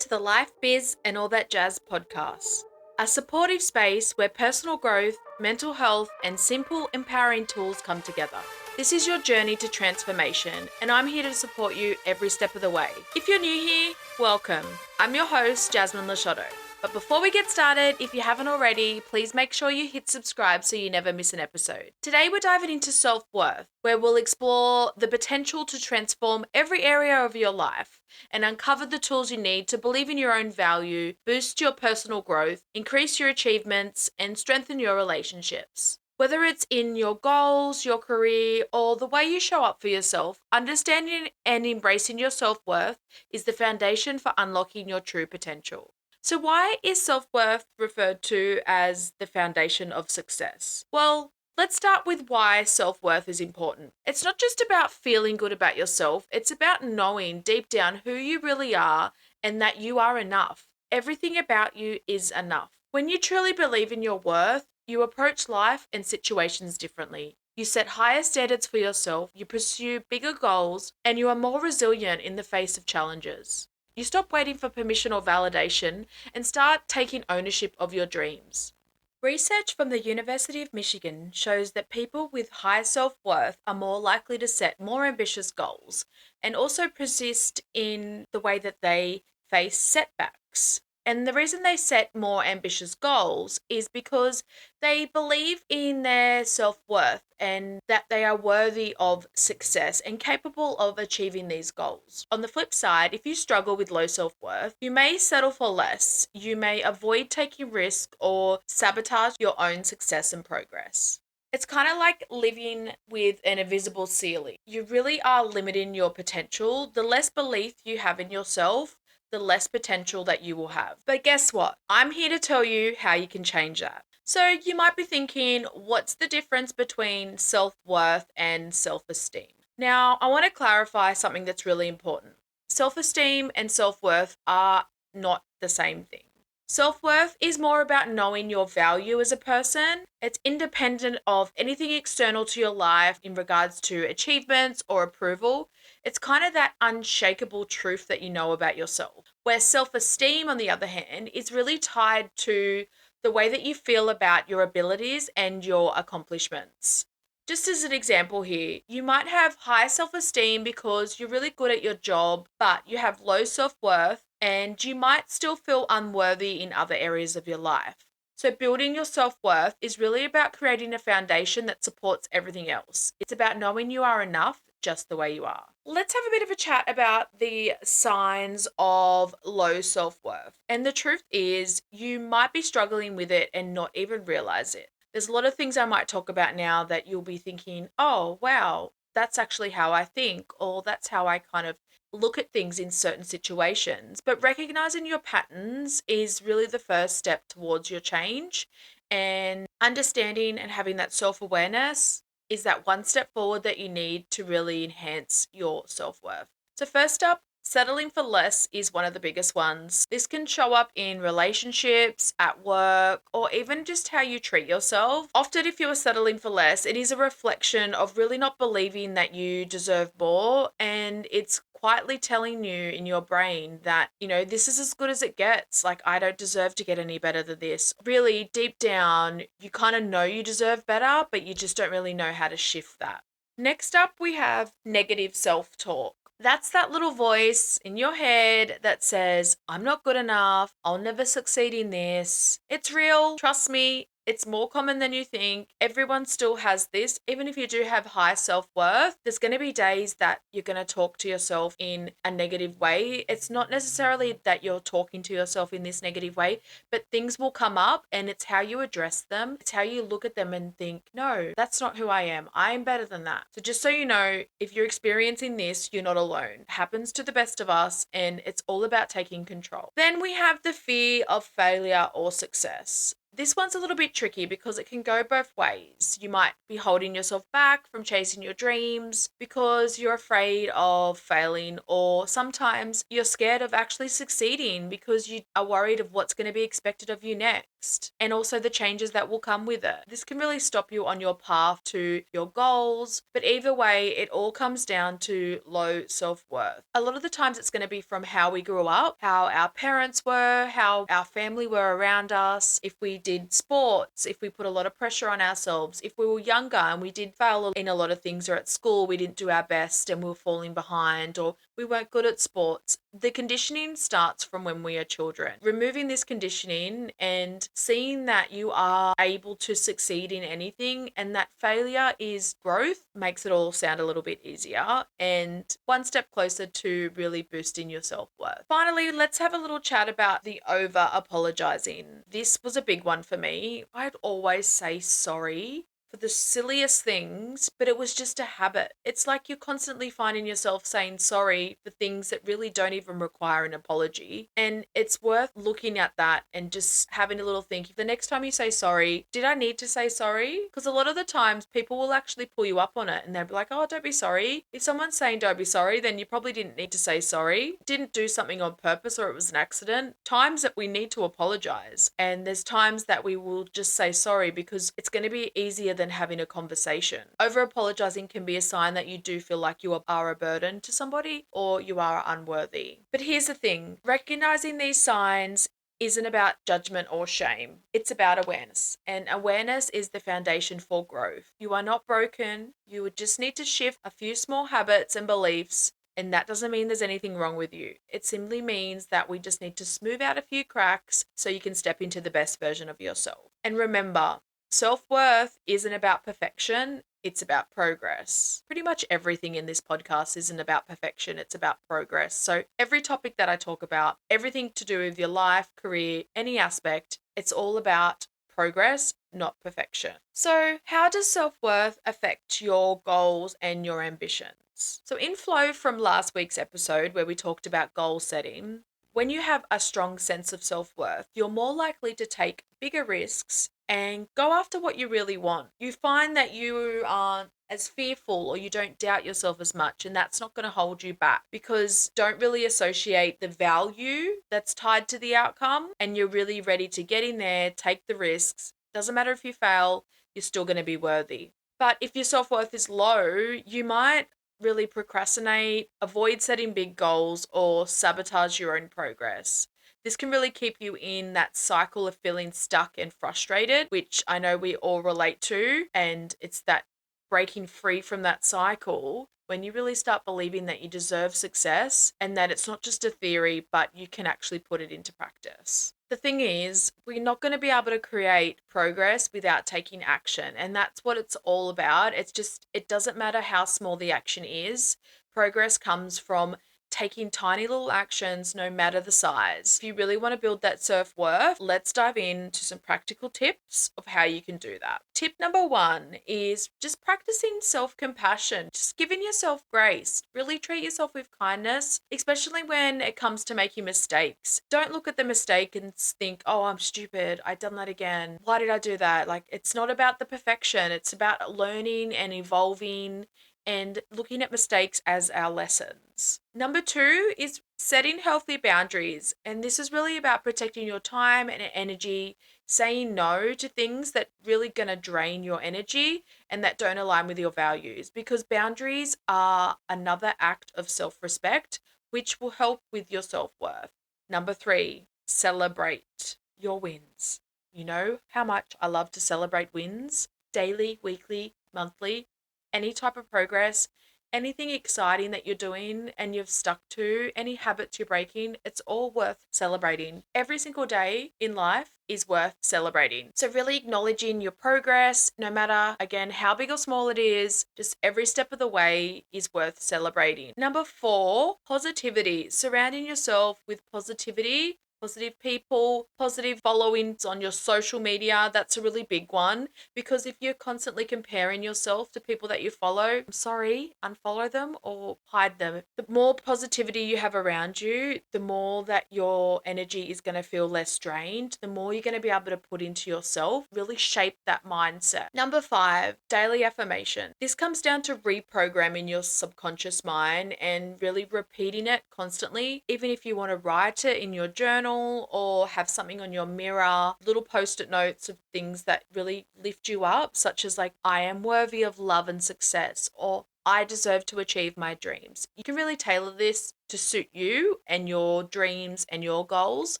to the Life Biz and All That Jazz podcast, a supportive space where personal growth, mental health, and simple, empowering tools come together. This is your journey to transformation, and I'm here to support you every step of the way. If you're new here, welcome. I'm your host, Jasmine Lisciotto. But before we get started, if you haven't already, please make sure you hit subscribe so you never miss an episode. Today we're diving into self-worth, where we'll explore the potential to transform every area of your life and uncover the tools you need to believe in your own value, boost your personal growth, increase your achievements, and strengthen your relationships. Whether it's in your goals, your career, or the way you show up for yourself, understanding and embracing your self-worth is the foundation for unlocking your true potential. So why is self-worth referred to as the foundation of success? Well, let's start with why self-worth is important. It's not just about feeling good about yourself, it's about knowing deep down who you really are and that you are enough. Everything about you is enough. When you truly believe in your worth, you approach life and situations differently. You set higher standards for yourself, you pursue bigger goals, and you are more resilient in the face of challenges. You stop waiting for permission or validation and start taking ownership of your dreams. Research from the University of Michigan shows that people with high self-worth are more likely to set more ambitious goals and also persist in the way that they face setbacks. And the reason they set more ambitious goals is because they believe in their self-worth and that they are worthy of success and capable of achieving these goals. On the flip side, if you struggle with low self-worth, you may settle for less. You may avoid taking risks or sabotage your own success and progress. It's kind of like living with an invisible ceiling. You really are limiting your potential. The less belief you have in yourself, the less potential that you will have. But guess what? I'm here to tell you how you can change that. So you might be thinking, what's the difference between self-worth and self-esteem? Now, I want to clarify something that's really important. Self-esteem and self-worth are not the same thing. Self-worth is more about knowing your value as a person. It's independent of anything external to your life in regards to achievements or approval. It's kind of that unshakable truth that you know about yourself. Where self-esteem, on the other hand, is really tied to the way that you feel about your abilities and your accomplishments. Just as an example here, you might have high self-esteem because you're really good at your job, but you have low self-worth and you might still feel unworthy in other areas of your life. So building your self-worth is really about creating a foundation that supports everything else. It's about knowing you are enough just the way you are. Let's have a bit of a chat about the signs of low self-worth. And the truth is, you might be struggling with it and not even realize it. There's a lot of things I might talk about now that you'll be thinking, oh, wow, that's actually how I think, or that's how I kind of look at things in certain situations. But recognizing your patterns is really the first step towards your change. And understanding and having that self-awareness is that one step forward that you need to really enhance your self-worth. So first up, settling for less is one of the biggest ones. This can show up in relationships, at work, or even just how you treat yourself. Often, if you are settling for less, it is a reflection of really not believing that you deserve more, and it's quietly telling you in your brain that, this is as good as it gets. Like, I don't deserve to get any better than this. Really, deep down, you kind of know you deserve better, but you just don't really know how to shift that. Next up, we have negative self-talk. That's that little voice in your head that says, I'm not good enough. I'll never succeed in this. It's real. Trust me. It's more common than you think. Everyone still has this. Even if you do have high self-worth, there's going to be days that you're going to talk to yourself in a negative way. It's not necessarily that you're talking to yourself in this negative way, but things will come up and it's how you address them. It's how you look at them and think, no, that's not who I am. I am better than that. So just so you know, if you're experiencing this, you're not alone. It happens to the best of us and it's all about taking control. Then we have the fear of failure or success. This one's a little bit tricky because it can go both ways. You might be holding yourself back from chasing your dreams because you're afraid of failing, or sometimes you're scared of actually succeeding because you are worried of what's going to be expected of you next, and also the changes that will come with it. This can really stop you on your path to your goals, but either way, it all comes down to low self-worth. A lot of the times it's going to be from how we grew up, how our parents were, how our family were around us, if we did sports, if we put a lot of pressure on ourselves, if we were younger and we did fail in a lot of things, or at school we didn't do our best and we were falling behind, or we weren't good at sports. The conditioning starts from when we are children. Removing this conditioning and seeing that you are able to succeed in anything and that failure is growth makes it all sound a little bit easier and one step closer to really boosting your self-worth. Finally, let's have a little chat about the over apologizing. This was a big one for me. I'd always say sorry for the silliest things, but it was just a habit. It's like you're constantly finding yourself saying sorry for things that really don't even require an apology. And it's worth looking at that and just having a little think. If the next time you say sorry, did I need to say sorry? Because a lot of the times people will actually pull you up on it and they'll be like, oh, don't be sorry. If someone's saying don't be sorry, then you probably didn't need to say sorry. Didn't do something on purpose or it was an accident. Times that we need to apologize. And there's times that we will just say sorry because it's going to be easier than having a conversation. Over apologizing can be a sign that you do feel like you are a burden to somebody or you are unworthy. But here's the thing, recognizing these signs isn't about judgment or shame. It's about awareness. And awareness is the foundation for growth. You are not broken. You would just need to shift a few small habits and beliefs. And that doesn't mean there's anything wrong with you. It simply means that we just need to smooth out a few cracks so you can step into the best version of yourself. And remember, self-worth isn't about perfection, it's about progress. Pretty much everything in this podcast isn't about perfection, it's about progress. So every topic that I talk about, everything to do with your life, career, any aspect, it's all about progress, not perfection. So how does self-worth affect your goals and your ambitions? So in flow from last week's episode where we talked about goal setting, when you have a strong sense of self-worth, you're more likely to take bigger risks and go after what you really want. You find that you aren't as fearful or you don't doubt yourself as much, and that's not going to hold you back because don't really associate the value that's tied to the outcome, and you're really ready to get in there, take the risks. Doesn't matter if you fail, you're still going to be worthy. But if your self-worth is low, you might really procrastinate, avoid setting big goals, or sabotage your own progress. This can really keep you in that cycle of feeling stuck and frustrated, which I know we all relate to. And it's that breaking free from that cycle when you really start believing that you deserve success and that it's not just a theory, but you can actually put it into practice. The thing is, we're not going to be able to create progress without taking action. And that's what it's all about. It doesn't matter how small the action is. Progress comes from taking tiny little actions no matter the size. If you really want to build that self-worth, let's dive into some practical tips of how you can do that. Tip number 1 is just practicing self-compassion, just giving yourself grace. Really treat yourself with kindness, especially when it comes to making mistakes. Don't look at the mistake and think, oh, I'm stupid. I've done that again. Why did I do that? Like, it's not about the perfection. It's about learning and evolving and looking at mistakes as our lessons. Number 2 is setting healthy boundaries. And this is really about protecting your time and energy, saying no to things that really going to drain your energy and that don't align with your values, because boundaries are another act of self-respect, which will help with your self-worth. Number 3, celebrate your wins. You know how much I love to celebrate wins, daily, weekly, monthly. Any type of progress, anything exciting that you're doing and you've stuck to, any habits you're breaking, it's all worth celebrating. Every single day in life is worth celebrating. So really acknowledging your progress, no matter, again, how big or small it is, just every step of the way is worth celebrating. Number 4, positivity. Surrounding yourself with positivity positive people, positive followings on your social media. That's a really big one, because if you're constantly comparing yourself to people that you follow, I'm sorry, unfollow them or hide them. The more positivity you have around you, the more that your energy is going to feel less drained, the more you're going to be able to put into yourself, really shape that mindset. Number 5, daily affirmation. This comes down to reprogramming your subconscious mind and really repeating it constantly. Even if you want to write it in your journal or have something on your mirror, little post-it notes of things that really lift you up, such as like, I am worthy of love and success, or I deserve to achieve my dreams. You can really tailor this to suit you and your dreams and your goals,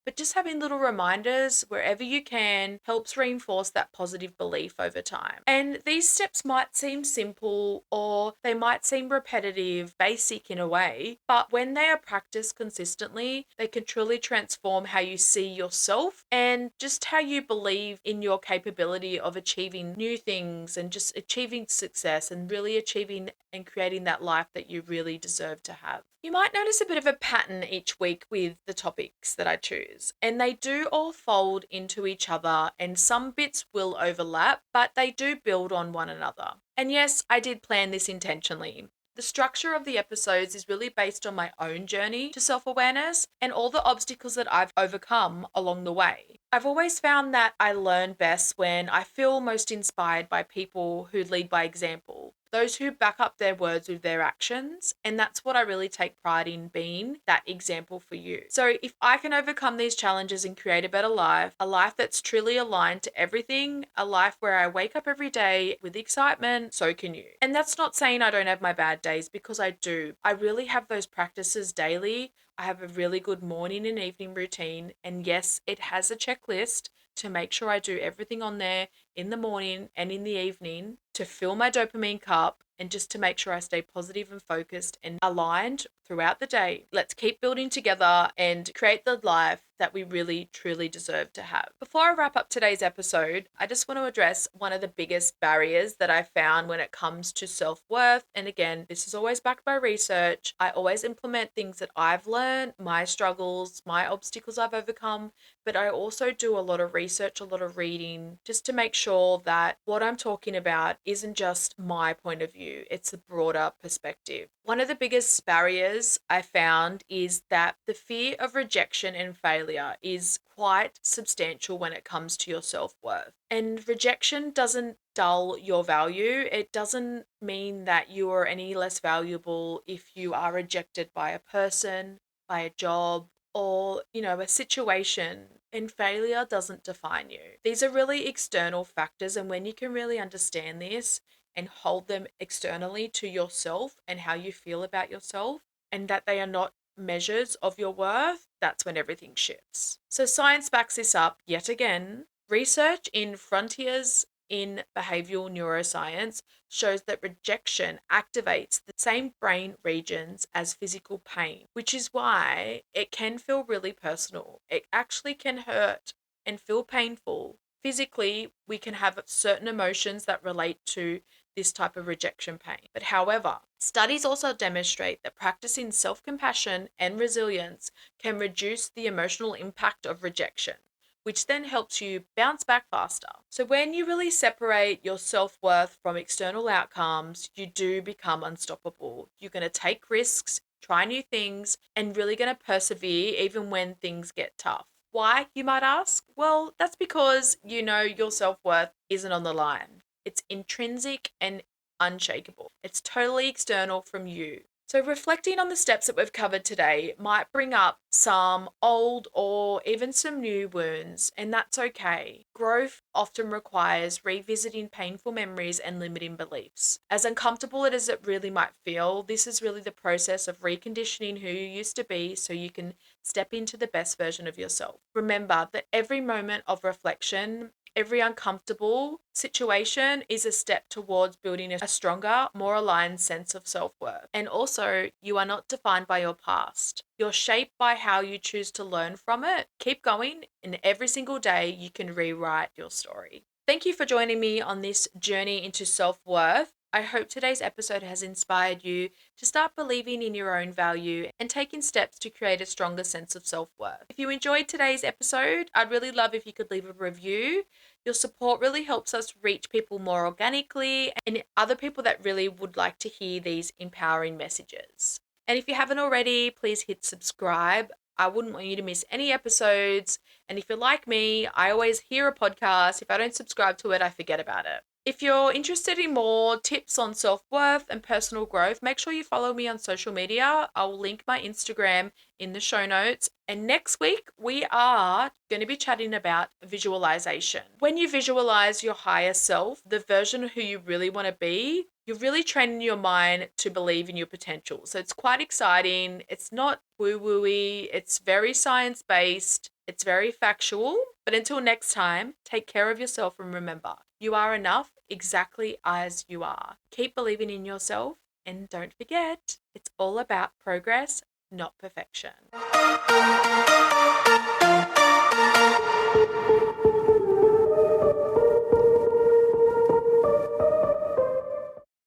but just having little reminders wherever you can helps reinforce that positive belief over time. And these steps might seem simple or they might seem repetitive, basic in a way, but when they are practiced consistently, they can truly transform how you see yourself and just how you believe in your capability of achieving new things and just achieving success and really achieving and creating that life that you really deserve to have. You might notice a bit of a pattern each week with the topics that I choose, and they do all fold into each other, and some bits will overlap, but they do build on one another. And yes, I did plan this intentionally. The structure of the episodes is really based on my own journey to self awareness and all the obstacles that I've overcome along the way. I've always found that I learn best when I feel most inspired by people who lead by example, those who back up their words with their actions. And that's what I really take pride in, being that example for you. So if I can overcome these challenges and create a better life, a life that's truly aligned to everything, a life where I wake up every day with excitement, so can you. And that's not saying I don't have my bad days, because I do. I really have those practices daily. I have a really good morning and evening routine. And yes, it has a checklist to make sure I do everything on there in the morning and in the evening to fill my dopamine cup and just to make sure I stay positive and focused and aligned throughout the day. Let's keep building together and create the life that we really truly deserve to have. Before I wrap up today's episode, I just want to address one of the biggest barriers that I found when it comes to self-worth. And again, this is always backed by research. I always implement things that I've learned, my struggles, my obstacles I've overcome, but I also do a lot of research, a lot of reading, just to make sure that what I'm talking about isn't just my point of view, it's a broader perspective. One of the biggest barriers I found is that the fear of rejection and failure is quite substantial when it comes to your self-worth. And rejection doesn't dull your value. It doesn't mean that you are any less valuable if you are rejected by a person, by a job, or, a situation. And failure doesn't define you. These are really external factors. And when you can really understand this and hold them externally to yourself and how you feel about yourself, and that they are not measures of your worth, that's when everything shifts. So science backs this up yet again. Research in Frontiers in Behavioral Neuroscience shows that rejection activates the same brain regions as physical pain, which is why it can feel really personal. It actually can hurt and feel painful. Physically, we can have certain emotions that relate to this type of rejection pain. But however, studies also demonstrate that practicing self-compassion and resilience can reduce the emotional impact of rejection, which then helps you bounce back faster. So when you really separate your self-worth from external outcomes, you do become unstoppable. You're going to take risks, try new things, and really going to persevere even when things get tough. Why, you might ask? Well, that's because you know your self-worth isn't on the line. It's intrinsic and unshakable. It's totally external from you. So reflecting on the steps that we've covered today might bring up some old or even some new wounds, and that's okay. Growth often requires revisiting painful memories and limiting beliefs. As uncomfortable as it really might feel, this is really the process of reconditioning who you used to be so you can step into the best version of yourself. Remember that every moment of reflection, every uncomfortable situation is a step towards building a stronger, more aligned sense of self-worth. And also, you are not defined by your past. You're shaped by how you choose to learn from it. Keep going, and every single day you can rewrite your story. Thank you for joining me on this journey into self-worth. I hope today's episode has inspired you to start believing in your own value and taking steps to create a stronger sense of self-worth. If you enjoyed today's episode, I'd really love if you could leave a review. Your support really helps us reach people more organically and other people that really would like to hear these empowering messages. And if you haven't already, please hit subscribe. I wouldn't want you to miss any episodes. And if you're like me, I always hear a podcast. If I don't subscribe to it, I forget about it. If you're interested in more tips on self-worth and personal growth, make sure you follow me on social media. I'll link my Instagram in the show notes. And next week, we are going to be chatting about visualization. When you visualize your higher self, the version of who you really want to be, you're really training your mind to believe in your potential. So it's quite exciting. It's not woo-woo-y. It's very science-based. It's very factual. But until next time, take care of yourself and remember, you are enough exactly as you are. Keep believing in yourself and don't forget, it's all about progress, not perfection.